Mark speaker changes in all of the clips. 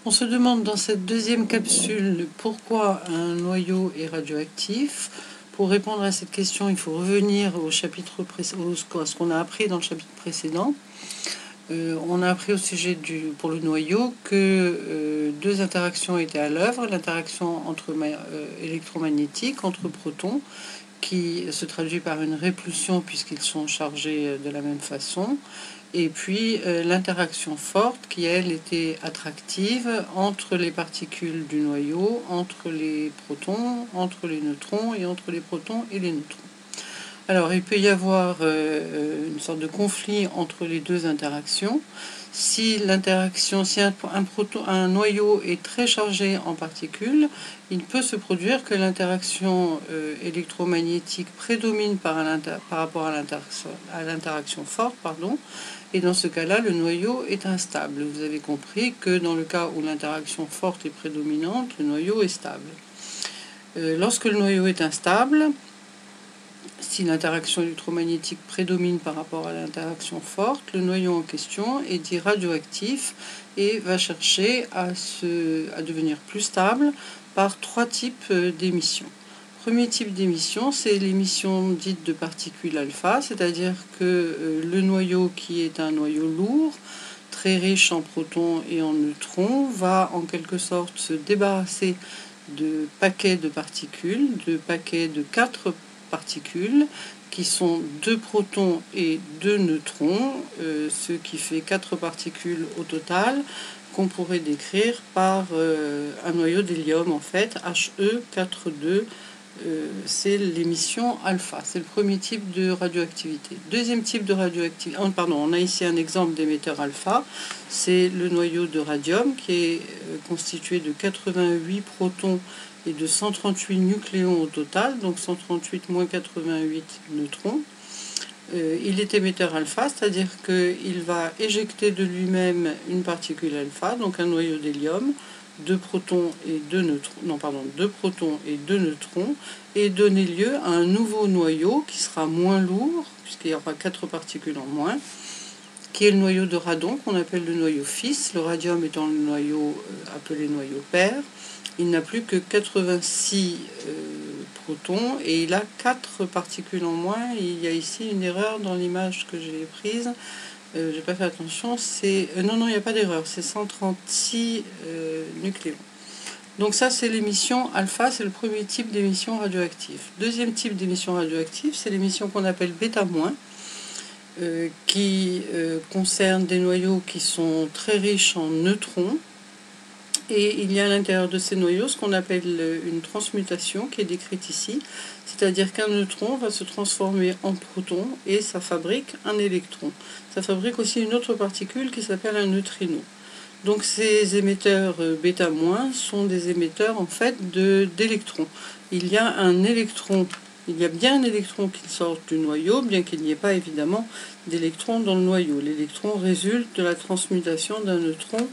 Speaker 1: On se demande dans cette deuxième capsule pourquoi un noyau est radioactif. Pour répondre à cette question, il faut revenir au chapitre à ce qu'on a appris dans le chapitre précédent. On a appris au sujet pour le noyau que deux interactions étaient à l'œuvre. L'interaction électromagnétique entre protons, qui se traduit par une répulsion puisqu'ils sont chargés de la même façon, et puis l'interaction forte qui, elle, était attractive entre les particules du noyau, entre les protons, entre les neutrons et entre les protons et les neutrons. Alors, il peut y avoir une sorte de conflit entre les deux interactions. Si un noyau est très chargé en particules, il peut se produire que l'interaction électromagnétique prédomine par rapport à l'interaction forte, et dans ce cas-là, le noyau est instable. Vous avez compris que dans le cas où l'interaction forte est prédominante, le noyau est stable. Lorsque le noyau est instable, si l'interaction électromagnétique prédomine par rapport à l'interaction forte, le noyau en question est dit radioactif et va chercher à devenir plus stable par trois types d'émissions. Premier type d'émission, c'est l'émission dite de particules alpha, c'est-à-dire que le noyau, qui est un noyau lourd, très riche en protons et en neutrons, va en quelque sorte se débarrasser de paquets de particules, de paquets de 4 particules, qui sont 2 protons et 2 neutrons, ce qui fait 4 particules au total, qu'on pourrait décrire par un noyau d'hélium, en fait, He42. C'est l'émission alpha. C'est le premier type de radioactivité. Deuxième type de radioactivité, on a ici un exemple d'émetteur alpha. C'est le noyau de radium qui est constitué de 88 protons et de 138 nucléons au total, donc 138 moins 88 neutrons. Il est émetteur alpha, c'est-à-dire qu'il va éjecter de lui-même une particule alpha, donc un noyau d'hélium, 2 protons et 2 neutrons, et donner lieu à un nouveau noyau qui sera moins lourd, puisqu'il y aura 4 particules en moins, qui est le noyau de radon, qu'on appelle le noyau fils, le radium étant le noyau appelé noyau père. Il n'a plus que 86 protons et il a 4 particules en moins. Il y a ici une erreur dans l'image que j'ai prise. J'ai pas fait attention, non, il n'y a pas d'erreur, c'est 136 nucléons. Donc ça, c'est l'émission alpha, c'est le premier type d'émission radioactive. Deuxième type d'émission radioactive, c'est l'émission qu'on appelle bêta-, qui concerne des noyaux qui sont très riches en neutrons. Et il y a à l'intérieur de ces noyaux ce qu'on appelle une transmutation, qui est décrite ici. C'est-à-dire qu'un neutron va se transformer en proton et ça fabrique un électron. Ça fabrique aussi une autre particule qui s'appelle un neutrino. Donc ces émetteurs bêta- sont des émetteurs en fait d'électrons. Il y a bien un électron qui sort du noyau, bien qu'il n'y ait pas évidemment d'électrons dans le noyau. L'électron résulte de la transmutation d'un neutron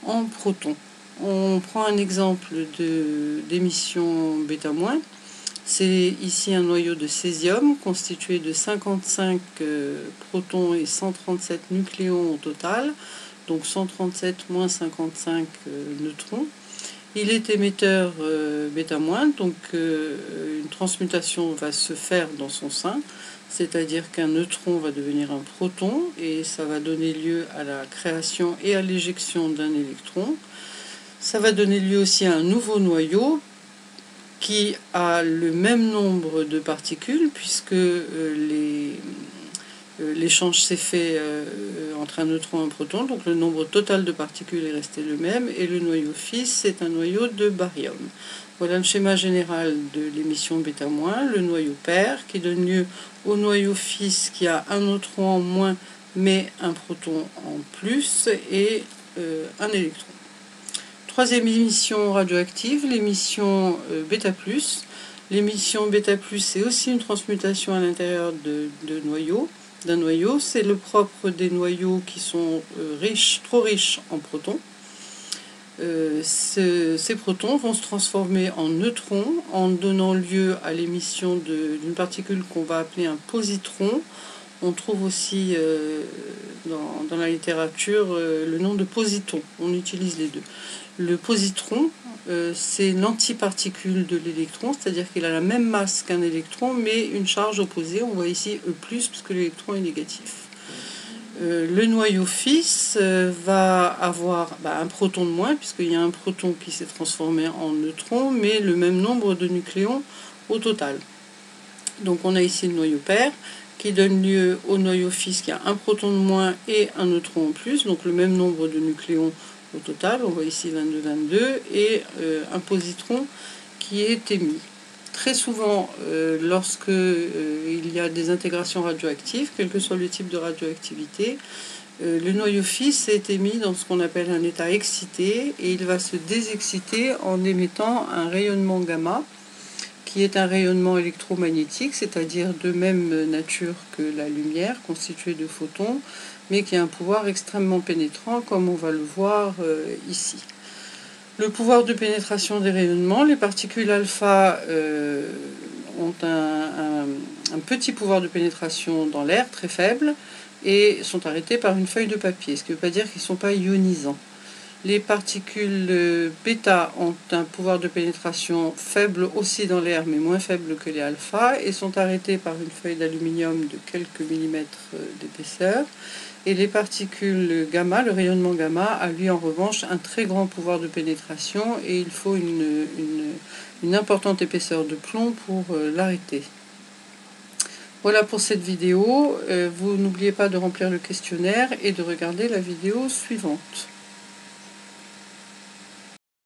Speaker 1: en proton. On prend un exemple d'émission bêta-. C'est ici un noyau de césium constitué de 55 protons et 137 nucléons au total, donc 137 moins 55 neutrons. Il est émetteur bêta-, donc une transmutation va se faire dans son sein, c'est-à-dire qu'un neutron va devenir un proton et ça va donner lieu à la création et à l'éjection d'un électron. Ça va donner lieu aussi à un nouveau noyau qui a le même nombre de particules, puisque l'échange s'est fait entre un neutron et un proton, donc le nombre total de particules est resté le même, et le noyau fils, c'est un noyau de baryum. Voilà le schéma général de l'émission bêta-, le noyau père, qui donne lieu au noyau fils qui a un neutron en moins, mais un proton en plus, et un électron. Troisième émission radioactive, l'émission bêta+. L'émission bêta+, c'est aussi une transmutation à l'intérieur d'un noyau. C'est le propre des noyaux qui sont trop riches en protons. Ces protons vont se transformer en neutrons en donnant lieu à l'émission d'une particule qu'on va appeler un positron. On trouve aussi dans la littérature le nom de positron. On utilise les deux. Le positron, c'est l'antiparticule de l'électron, c'est-à-dire qu'il a la même masse qu'un électron, mais une charge opposée. On voit ici E+, puisque l'électron est négatif. Le noyau fils va avoir un proton de moins, puisqu'il y a un proton qui s'est transformé en neutron, mais le même nombre de nucléons au total. Donc on a ici le noyau père, qui donne lieu au noyau fils qui a un proton de moins et un neutron en plus, donc le même nombre de nucléons au total. On voit ici 22, 22, et un positron qui est émis. Très souvent, lorsque il y a des intégrations radioactives, quel que soit le type de radioactivité, le noyau fils est émis dans ce qu'on appelle un état excité, et il va se désexciter en émettant un rayonnement gamma, qui est un rayonnement électromagnétique, c'est-à-dire de même nature que la lumière, constituée de photons, mais qui a un pouvoir extrêmement pénétrant, comme on va le voir ici. Le pouvoir de pénétration des rayonnements, les particules alpha ont un petit pouvoir de pénétration dans l'air, très faible, et sont arrêtés par une feuille de papier, ce qui ne veut pas dire qu'ils ne sont pas ionisants. Les particules bêta ont un pouvoir de pénétration faible aussi dans l'air, mais moins faible que les alpha, et sont arrêtées par une feuille d'aluminium de quelques millimètres d'épaisseur. Et les particules gamma, le rayonnement gamma, a lui en revanche un très grand pouvoir de pénétration, et il faut une importante épaisseur de plomb pour l'arrêter. Voilà pour cette vidéo. Vous n'oubliez pas de remplir le questionnaire et de regarder la vidéo suivante.